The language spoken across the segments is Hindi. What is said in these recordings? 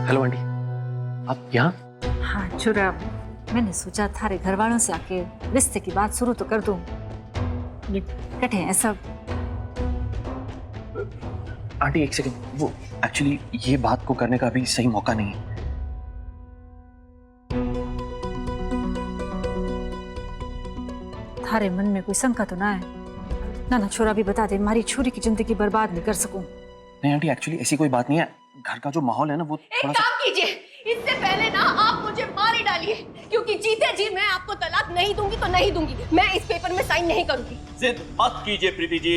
हेलो आंटी, आप यहाँ? हाँ चुरा, मैंने सोचा थारे घर वालों से आके रिश्ते की बात शुरू तो कर दूं। कटे हैं सब। आंटी एक सेकंड, वो एक्चुअली ये बात को करने का अभी सही मौका नहीं है। थारे मन में कोई शंका तो ना है? ना छोरा भी बता दे, हमारी छोरी की जिंदगी बर्बाद नहीं कर सकूं। नहीं आंटी, एक्चुअली ऐसी कोई बात नहीं है। घर का जो माहौल है ना वो एक थोड़ा काम कीजिए, इससे पहले ना आप मुझे मार ही डालिए, क्योंकि जीते जी मैं आपको तलाक नहीं दूंगी तो नहीं दूंगी। मैं इस पेपर में साइन नहीं करूंगी। जिद मत कीजिए प्रीति जी,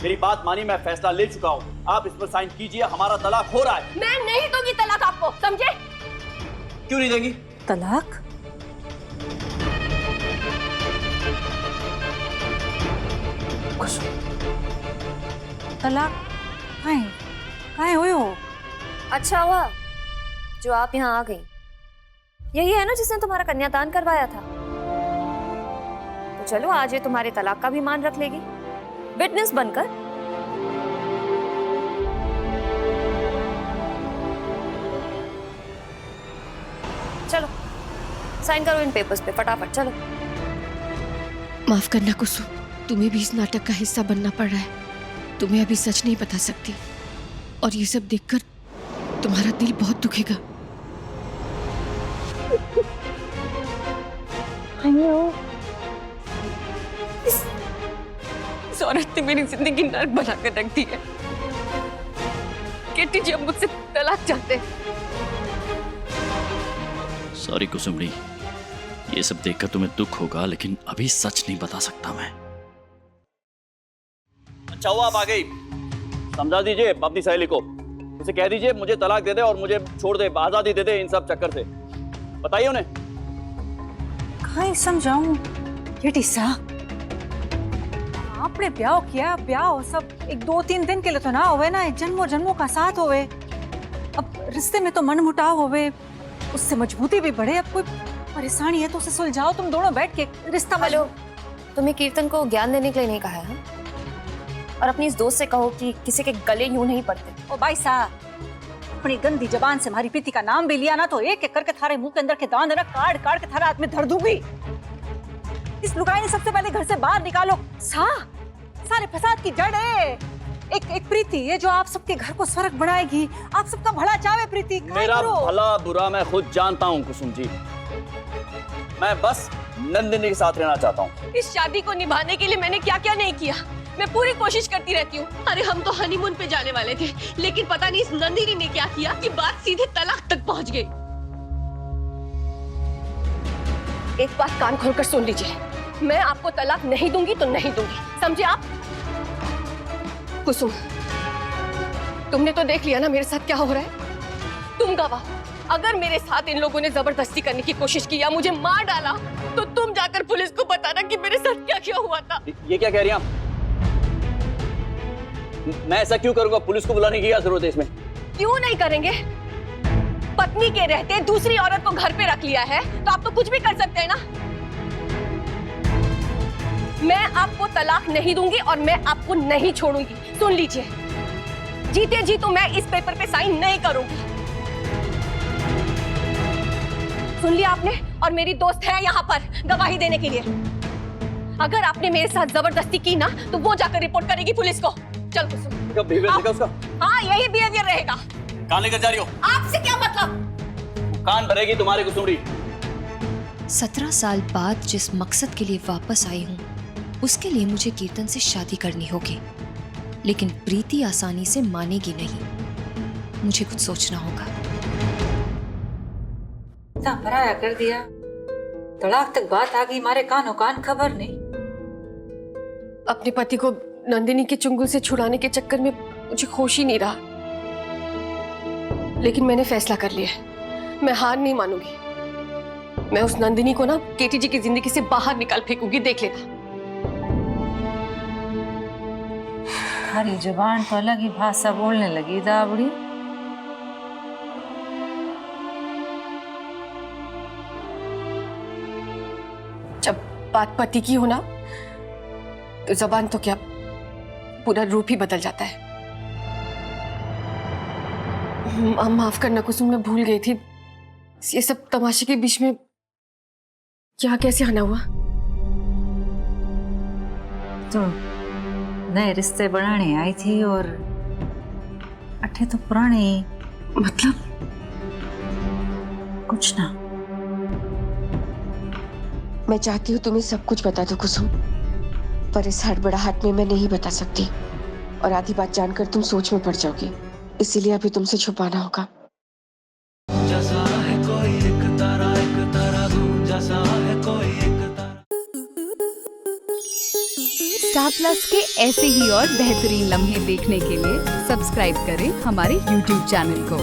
मेरी बात मानिए, मैं फैसला ले चुका हूँ। आप इस पर साइन कीजिए, हमारा तलाक हो रहा है। मैं नहीं दूंगी तलाक आपको, समझे? क्यों नहीं देंगी? तलाक? तलाक काहे हुए हो? अच्छा हुआ जो आप यहाँ आ गई। यही है ना जिसने तुम्हारा कन्यादान करवाया था। तो चलो आज ये तुम्हारे तलाक का भी मान रख लेगी, विटनेस बनकर। चलो साइन करो इन पेपर्स पे फटाफट, चलो। माफ करना कुसुम, तुम्हें भी इस नाटक का हिस्सा बनना पड़ रहा है। तुम्हें अभी सच नहीं बता सकती, और ये सब देखकर तुम्हारा दिल बहुत दुखेगा। इस औरत ने मेरी जिंदगी नर्क बना कर रख दी है। केटी जी अब मुझसे तलाक चाहते हैं। सॉरी कुसुमड़ी, ये सब देखकर तुम्हें दुख होगा, लेकिन अभी सच नहीं बता सकता मैं। अच्छा हुआ आप आ गई। समझा दीजिए अपनी सहेली को, उसे कह दीजिए मुझे तलाक दे दे और मुझे छोड़ दे, आजादी दे दे इन सब चक्कर से। बताइए उन्हें। कहाँ समझाऊं केटी सा? आपने ब्याह किया, ब्याह सब एक 2-3 दिन के लिए तो ना होवे ना, जन्मों जन्मों का साथ होवे। अब रिश्ते में तो मन मुटाव होवे, उससे मजबूती भी बढ़े। अब कोई परेशानी है तो उसे सुलझाओ तुम दोनों बैठ के। रिश्ता हेलो, तुम्हें कीर्तन को ज्ञान देने के लिए नहीं कहा है, और अपनी इस दोस्त से कहो कि किसी के गले यूं नहीं पड़ते। ओ भाई साहब, अपनी गंदी जबान से हमारी प्रीति का नाम भी लिया ना तो एक एक करके थारे मुंह के अंदर के दांत ना काट काट के थारा हाथ में धर दूंगी। इस लुगाई ने सबसे पहले घर से बाहर निकालो। सारे फसाद की जड़ है एक प्रीति है जो आप सबके घर को स्वर्ग बनाएगी। आप सबका भला चाहे प्रीति। मेरा भला बुरा मैं खुद जानता हूँ कुसुम जी, मैं बस नंदिनी के साथ रहना चाहता हूँ। इस शादी को निभाने के लिए मैंने क्या क्या नहीं किया, मैं पूरी कोशिश करती रहती हूँ। अरे हम तो हनीमून पे जाने वाले थे, लेकिन पता नहीं इस नंदिनी ने क्या किया कि बात सीधे तलाक तक पहुँच गई। एक बात कान खोलकर सुन लीजिए, मैं आपको तलाक नहीं दूंगी तो नहीं दूंगी, समझे आप? कुसुम, तुमने तो देख लिया ना मेरे साथ क्या हो रहा है। तुम गवाह, अगर मेरे साथ इन लोगों ने जबरदस्ती करने की कोशिश की या मुझे मार डाला तो तुम जाकर पुलिस को बताना कि मेरे साथ क्या क्या हुआ था। ये क्या कह रही हैं आप? मैं ऐसा क्यों करूंगा? पुलिस को बुलाने की क्या जरूरत है इसमें? क्यों नहीं करेंगे? पत्नी के रहते दूसरी औरत को घर पे रख लिया है तो आप तो कुछ भी कर सकते हैं ना। मैं आपको तलाक नहीं दूंगी और मैं आपको नहीं छोड़ूंगी। सुन लीजिए, जीते जी तो मैं इस पेपर पे साइन नहीं करूंगी। सुन लिया आपने? और मेरी दोस्त है यहाँ पर गवाही देने के लिए। अगर आपने मेरे साथ जबरदस्ती की ना तो वो जाकर रिपोर्ट करेगी पुलिस को। चल कुसुम। क्या बिहेवियर रहेगा उसका? हाँ, यही बिहेवियर रहेगा। कहाँ लेकर जा रही हो? आपसे क्या मतलब? कान भरेगी तुम्हारी कुसुमड़ी। 17 साल बाद जिस मकसद के लिए वापस आई हूँ, उसके लिए मुझे कीर्तन से शादी करनी होगी, लेकिन प्रीति आसानी से मानेगी नहीं। मुझे कुछ सोचना होगा। पराया कर दिया, तलाक तक बात आ गई, मारे कानों कान खबर नहीं। अपने पति को नंदिनी के चुंगल से छुड़ाने के चक्कर में मुझे होश ही नहीं रहा, लेकिन मैंने फैसला कर लिया है, मैं हार नहीं मानूंगी। मैं उस नंदिनी को ना केटी जी की जिंदगी से बाहर निकाल फेंकूंगी, देख लेना। थारी जुबान तो अलग ही भाषा बोलने लगी दाबड़ी। जब बात पति की हो ना तो जबान तो क्या पूरा रूप ही बदल जाता है। माफ करना कुसुम, मैं भूल गई थी। ये सब तमाशे के बीच में क्या कैसे आना हुआ? तो नए रिश्ते बनाने आई थी और अठे तो पुराने। मतलब कुछ ना। मैं चाहती हूँ तुम्हें सब कुछ बता दो कुसुम, पर इस हड़बड़ाहट में मैं नहीं बता सकती और आधी बात जानकर तुम सोच में पड़ जाओगी, इसीलिए अभी तुमसे छुपाना होगा। जैसा है कोई एक तारा तू जैसा है कोई एक तारा। स्टार प्लस के ऐसे ही और बेहतरीन लम्हे देखने के लिए सब्सक्राइब करें हमारे YouTube चैनल को।